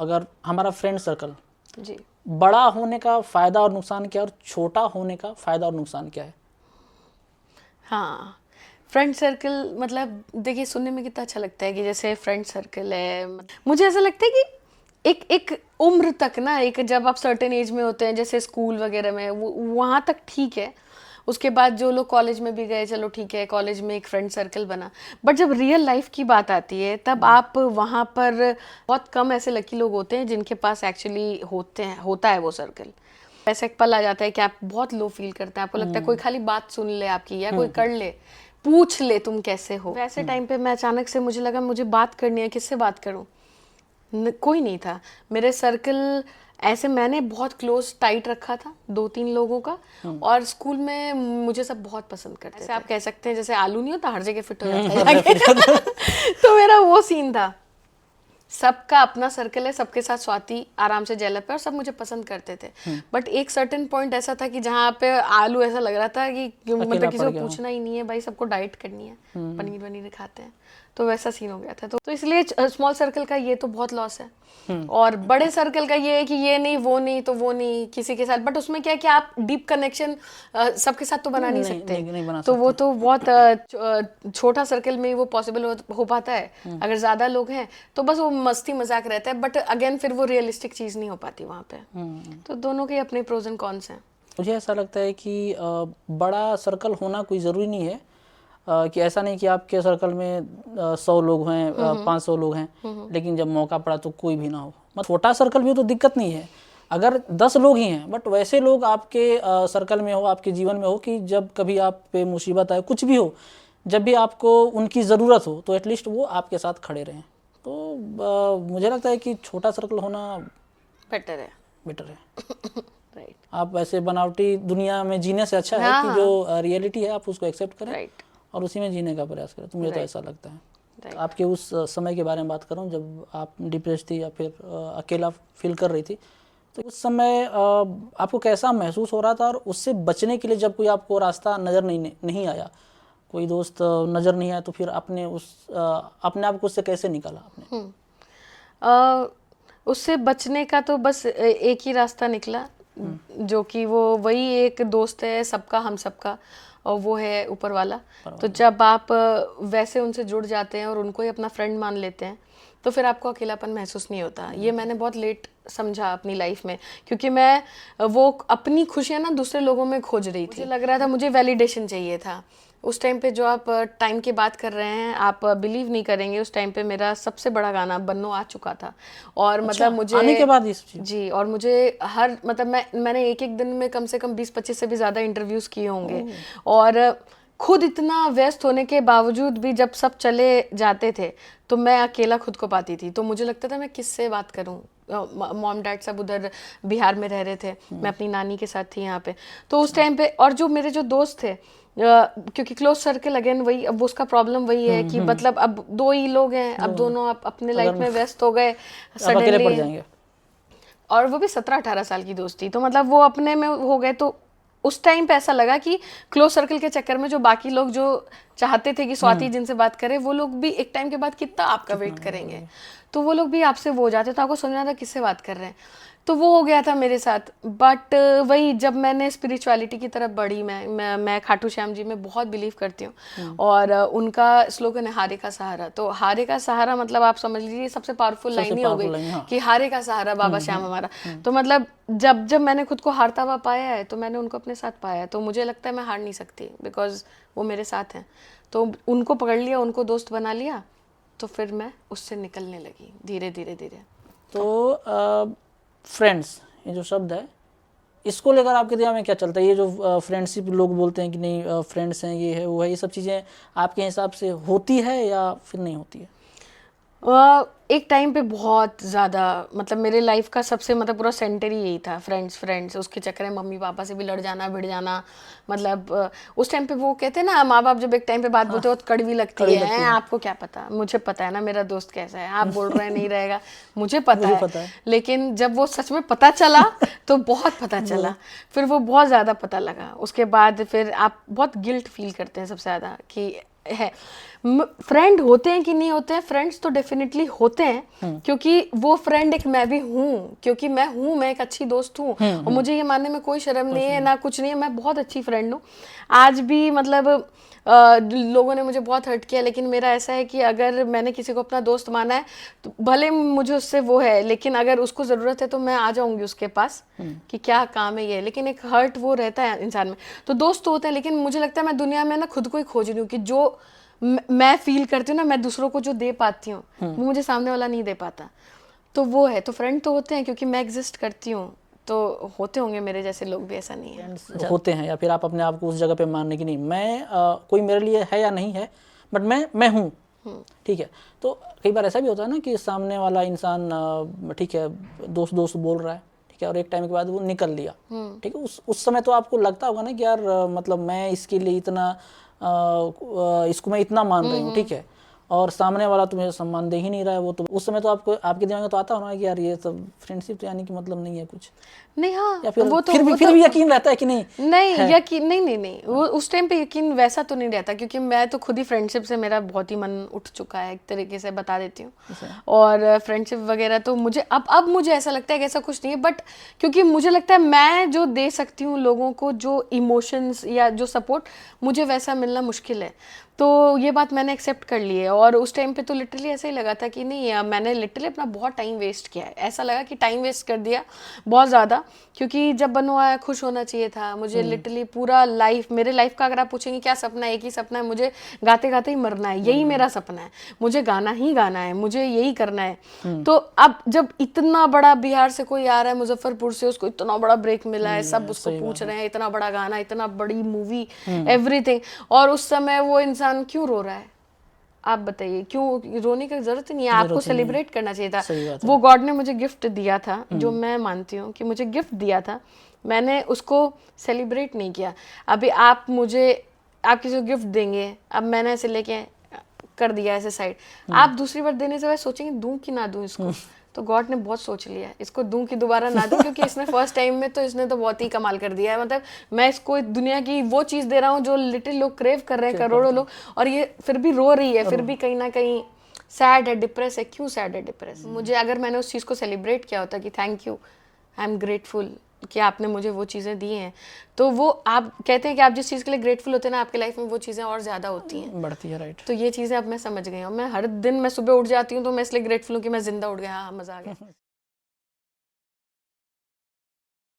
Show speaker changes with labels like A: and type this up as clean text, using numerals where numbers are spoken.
A: अगर हमारा friend circle
B: जी।
A: बड़ा होने का फायदा और नुकसान क्या है और छोटा होने का फायदा और नुकसान क्या है?
B: हाँ, फ्रेंड सर्कल मतलब देखिए सुनने में कितना अच्छा लगता है कि जैसे फ्रेंड सर्कल है, मुझे ऐसा लगता है कि एक एक उम्र तक ना, एक जब आप सर्टेन एज में होते हैं जैसे स्कूल वगैरह में, वहाँ तक ठीक है। उसके बाद जो लोग कॉलेज में भी गए, चलो ठीक है, कॉलेज में एक फ्रेंड सर्कल बना। बट जब रियल लाइफ की बात आती है तब आप वहाँ पर बहुत कम ऐसे लकी लोग होते हैं जिनके पास एक्चुअली होता है वो सर्कल। ऐसा एक पल आ जाता है कि आप बहुत लो फील करते हैं, आपको लगता है कोई खाली बात सुन ले आपकी, या कोई कर ले, पूछ ले तुम कैसे हो। वैसे टाइम पे मैं अचानक से मुझे लगा मुझे बात करनी है, किससे बात करूं? कोई नहीं था मेरे सर्कल ऐसे। मैंने बहुत क्लोज टाइट रखा था 2-3 लोगों का, और स्कूल में मुझे सब बहुत पसंद करते थे। आप कह सकते हैं जैसे आलू नहीं होता हर जगह फिट हो जाता है तो मेरा वो सीन था। सबका अपना सर्कल है, सबके साथ स्वाति आराम से जेलप है और सब मुझे पसंद करते थे। बट एक सर्टेन पॉइंट ऐसा था कि जहाँ पे आलू ऐसा लग रहा था कि मतलब किसी को पूछना ही नहीं है भाई, सबको डाइट करनी है, पनीर वनीर खाते हैं, तो वैसा सीन हो गया था। तो इसलिए स्मॉल सर्कल का ये तो बहुत लॉस है। और बड़े सर्कल का ये है कि ये नहीं वो नहीं तो वो नहीं किसी के साथ, बट उसमें क्या है कि आप डीप कनेक्शन सबके साथ तो बना नहीं सकते।
A: नहीं बना
B: तो
A: सकते।
B: वो तो बहुत छोटा सर्कल में ही वो पॉसिबल हो पाता है। अगर ज्यादा लोग हैं तो बस वो मस्ती मजाक रहता है, बट अगेन फिर वो रियलिस्टिक चीज नहीं हो पाती वहाँ पे। तो दोनों के अपने प्रोज एंड कॉन्स हैं।
A: मुझे ऐसा लगता है कि बड़ा सर्कल होना कोई ज़रूरी नहीं है, कि ऐसा नहीं कि आपके सर्कल में 100 लोग हैं, 500 लोग हैं, लेकिन जब मौका पड़ा तो कोई भी ना हो। मतलब छोटा सर्कल भी हो तो दिक्कत नहीं है, अगर 10 लोग ही हैं, बट वैसे लोग आपके सर्कल में हो, आपके जीवन में हो कि जब कभी आप पे मुसीबत आए, कुछ भी हो, जब भी आपको उनकी ज़रूरत हो तो एटलीस्ट वो आपके साथ खड़े रहें। तो मुझे लगता है कि छोटा सर्कल होना
B: बेटर है। राइट।
A: आप ऐसे बनावटी दुनिया में जीने से अच्छा है कि जो रियलिटी है आप उसको एक्सेप्ट करें
B: राइट।
A: और उसी में जीने का प्रयास करें। तो मुझे तो ऐसा लगता है।
B: Right.
A: आपके उस समय के बारे में बात कर रहा हूँ जब आप डिप्रेस थी या फिर अकेला फील कर रही थी, तो उस समय आपको कैसा महसूस हो रहा था, और उससे बचने के लिए जब कोई आपको रास्ता नज़र नहीं आया, कोई दोस्त नज़र नहीं आया, तो फिर आपने अपने आप को उससे कैसे निकाला आपने?
B: उससे बचने का तो बस एक ही रास्ता निकला, जो कि वो वही एक दोस्त है सबका, हम सबका, और वो है ऊपर वाला। तो जब आप वैसे उनसे जुड़ जाते हैं और उनको ही अपना फ्रेंड मान लेते हैं तो फिर आपको अकेलापन महसूस नहीं होता। ये मैंने बहुत लेट समझा अपनी लाइफ में, क्योंकि मैं वो अपनी खुशियाँ ना दूसरे लोगों में खोज रही थी। मुझे लग रहा था मुझे वैलिडेशन चाहिए था। उस टाइम पे जो आप टाइम की बात कर रहे हैं, आप बिलीव नहीं करेंगे, उस टाइम पे मेरा सबसे बड़ा गाना बन्नो आ चुका था। और
A: अच्छा,
B: मतलब मुझे
A: आने के बाद इस चीज़?
B: जी, और मुझे हर मतलब मैंने एक दिन में कम से कम 20-25 से भी ज़्यादा इंटरव्यूज़ किए होंगे। और खुद इतना व्यस्त होने के बावजूद भी जब सब चले जाते थे तो मैं अकेला खुद को पाती थी। तो मुझे लगता था मैं किससे बात करूं। मॉम डैड सब उधर बिहार में रह रहे थे, मैं अपनी नानी के साथ थी यहाँ पे। तो उस टाइम पे और जो मेरे जो दोस्त थे, क्योंकि क्लोज सर्कल अगेन वही, अब उसका प्रॉब्लम वही है कि मतलब अब 2 ही लोग हैं, अब दोनों आप अपने लाइफ में व्यस्त हो गए
A: अकेले पड़ जाएंगे।
B: और वो भी 17-18 साल की दोस्ती, तो मतलब वो अपने में हो गए। तो उस टाइम पे ऐसा लगा कि क्लोज सर्कल के चक्कर में जो बाकी लोग जो चाहते थे कि स्वाति जिनसे बात करे, वो लोग भी एक टाइम के बाद कितना आपका वेट करेंगे, तो वो लोग भी आपसे वो हो जाते, तो आपको समझना था किससे बात कर रहे हैं। तो वो हो गया था मेरे साथ। बट वही जब मैंने स्पिरिचुअलिटी की तरफ बढ़ी, मैं खाटू श्याम जी में बहुत बिलीव करती हूँ, और उनका स्लोगन है हारे का सहारा। तो हारे का सहारा मतलब आप समझ लीजिए सबसे पावरफुल लाइन ही हो गई कि हारे का सहारा बाबा श्याम हमारा। तो मतलब जब मैंने खुद को हारता हुआ पाया है तो मैंने उनको अपने साथ पाया है। तो मुझे लगता है मैं हार नहीं सकती, बिकॉज वो मेरे साथ हैं। तो उनको पकड़ लिया, उनको दोस्त बना लिया, तो फिर मैं उससे निकलने लगी धीरे धीरे धीरे।
A: तो फ्रेंड्स, ये जो शब्द है, इसको लेकर आपके दिमाग में क्या चलता है? ये जो फ्रेंडशिप लोग बोलते हैं कि नहीं फ्रेंड्स हैं, ये है वो है, ये सब चीज़ें आपके हिसाब से होती है या फिर नहीं होती है?
B: एक टाइम पे बहुत ज़्यादा, मतलब मेरे लाइफ का सबसे मतलब पूरा सेंटर ही यही था, फ्रेंड्स। उसके चक्कर में मम्मी पापा से भी लड़ जाना, भिड़ जाना। मतलब उस टाइम पे वो कहते हैं ना, माँ बाप जब एक टाइम पे बात बोलते हो तो कड़वी लगती है। आपको क्या पता, मुझे पता है ना मेरा दोस्त कैसा है, आप बोल रहे हैं नहीं रहेगा, मुझे पता है। लेकिन जब वो सच में पता चला तो बहुत पता चला, फिर वो बहुत ज़्यादा पता लगा। उसके बाद फिर आप बहुत गिल्ट फील करते हैं सबसे ज़्यादा कि है। फ्रेंड होते हैं कि नहीं होते हैं, फ्रेंड्स तो डेफिनेटली होते हैं, क्योंकि वो फ्रेंड एक मैं भी हूँ, क्योंकि मैं एक अच्छी दोस्त हूँ, और मुझे ये मानने में कोई शर्म नहीं है ना कुछ नहीं है, मैं बहुत अच्छी फ्रेंड हूँ। आज भी मतलब लोगों ने मुझे बहुत हर्ट किया, लेकिन मेरा ऐसा है कि अगर मैंने किसी को अपना दोस्त माना है तो भले मुझे उससे वो है, लेकिन अगर उसको ज़रूरत है तो मैं आ जाऊंगी उसके पास कि क्या काम है ये, लेकिन एक हर्ट वो रहता है इंसान में। तो दोस्त तो होते हैं, लेकिन मुझे लगता है मैं दुनिया में ना खुद को ही खोज रही हूँ कि जो मैं फील करती हूँ ना, मैं दूसरों को जो दे पाती हूँ वो मुझे सामने वाला नहीं दे पाता। तो वो है, तो फ्रेंड तो होते हैं क्योंकि मैं एग्जिस्ट करती हूँ, तो होते होंगे मेरे जैसे लोग भी, ऐसा नहीं है।
A: फ्रेंड्स होते हैं, या फिर आप अपने आप को उस जगह पे मानने की नहीं, मैं कोई मेरे लिए है या नहीं है, बट मैं हूँ, ठीक है। तो कई बार ऐसा भी होता है ना कि सामने वाला इंसान ठीक है, दोस्त दोस्त बोल रहा है, ठीक है, और एक टाइम के बाद वो निकल लिया, ठीक है, उस समय तो आपको लगता होगा ना कि यार मतलब मैं इसके लिए इतना इसको मैं इतना मान रही हूँ, ठीक है, और सामने वाला तुम्हें सम्मान दे ही नहीं रहा है, वो तो उस समय तो आपको आपके दिमाग में तो आता होना कि यार ये सब फ्रेंडशिप तो यानी कि मतलब नहीं है कुछ,
B: नहीं, हाँ,
A: या फिर
B: वो तो
A: फिर भी यकीन रहता है कि नहीं
B: नहीं
A: है?
B: यकीन नहीं, वो उस टाइम पे यकीन वैसा तो नहीं रहता, क्योंकि मैं तो खुद ही फ्रेंडशिप से मेरा बहुत ही मन उठ चुका है, एक तरीके से बता देती हूँ। और फ्रेंडशिप वगैरह तो मुझे अब मुझे ऐसा लगता है कि ऐसा कुछ नहीं है, बट क्योंकि मुझे लगता है मैं जो दे सकती हूँ लोगों को, जो इमोशंस या जो सपोर्ट, मुझे वैसा मिलना मुश्किल है। तो ये बात मैंने एक्सेप्ट कर ली है। और उस टाइम पे तो लिटरली ऐसा ही लगा था कि नहीं, मैंने लिटरली अपना बहुत टाइम वेस्ट किया है, ऐसा लगा कि टाइम वेस्ट कर दिया बहुत ज़्यादा, क्योंकि जब बनो आया खुश होना चाहिए था मुझे। लिटरली पूरा लाइफ, मेरे लाइफ का अगर आप पूछेंगे क्या सपना है, एक ही सपना है, मुझे गाते गाते ही मरना है, यही मेरा सपना है, मुझे गाना ही गाना है, मुझे यही करना है। तो अब जब इतना बड़ा बिहार से कोई आ रहा है, मुजफ्फरपुर से, उसको इतना बड़ा ब्रेक मिला है, सब उसको पूछ रहे हैं, इतना बड़ा गाना, इतना बड़ी मूवी, एवरीथिंग, और उस समय वो इंसान क्यों रो रहा है? आप बताइए, क्यों रोने की जरूरत ही नहीं है, आपको सेलिब्रेट करना चाहिए था। वो गॉड ने मुझे गिफ्ट दिया था, जो मैं मानती हूँ कि मुझे गिफ्ट दिया था, मैंने उसको सेलिब्रेट नहीं किया। अभी आप किसी को गिफ्ट देंगे, अब मैंने ऐसे लेके कर दिया ऐसे साइड, आप दूसरी बार देने से पहले सोचेंगे दूं कि ना दूं इसको। तो गॉड ने बहुत सोच लिया, इसको दूं कि दोबारा ना दूं, क्योंकि इसने फर्स्ट टाइम में तो इसने तो बहुत ही कमाल कर दिया है। मतलब मैं इसको दुनिया की वो चीज़ दे रहा हूँ जो लिटिल लोग क्रेव कर रहे हैं, करोड़ों लोग, और ये फिर भी रो रही है, फिर भी कहीं ना कहीं सैड है, डिप्रेस है। क्यों सैड है, डिप्रेस? मुझे अगर मैंने उस चीज़ को सेलिब्रेट किया होता कि thank you, I am grateful कि आपने मुझे वो चीज़ें दी हैं, तो वो आप कहते हैं कि आप जिस चीज़ के लिए ग्रेटफुल होते हैं ना, आपकी लाइफ में वो चीज़ें और ज़्यादा होती हैं,
A: बढ़ती है, राइट।
B: तो ये चीज़ें अब मैं समझ गई हूँ। मैं हर दिन मैं सुबह उठ जाती हूँ तो मैं इसलिए ग्रेटफुल हूँ कि मैं जिंदा उठ गया, हाँ मज़ा आ गया।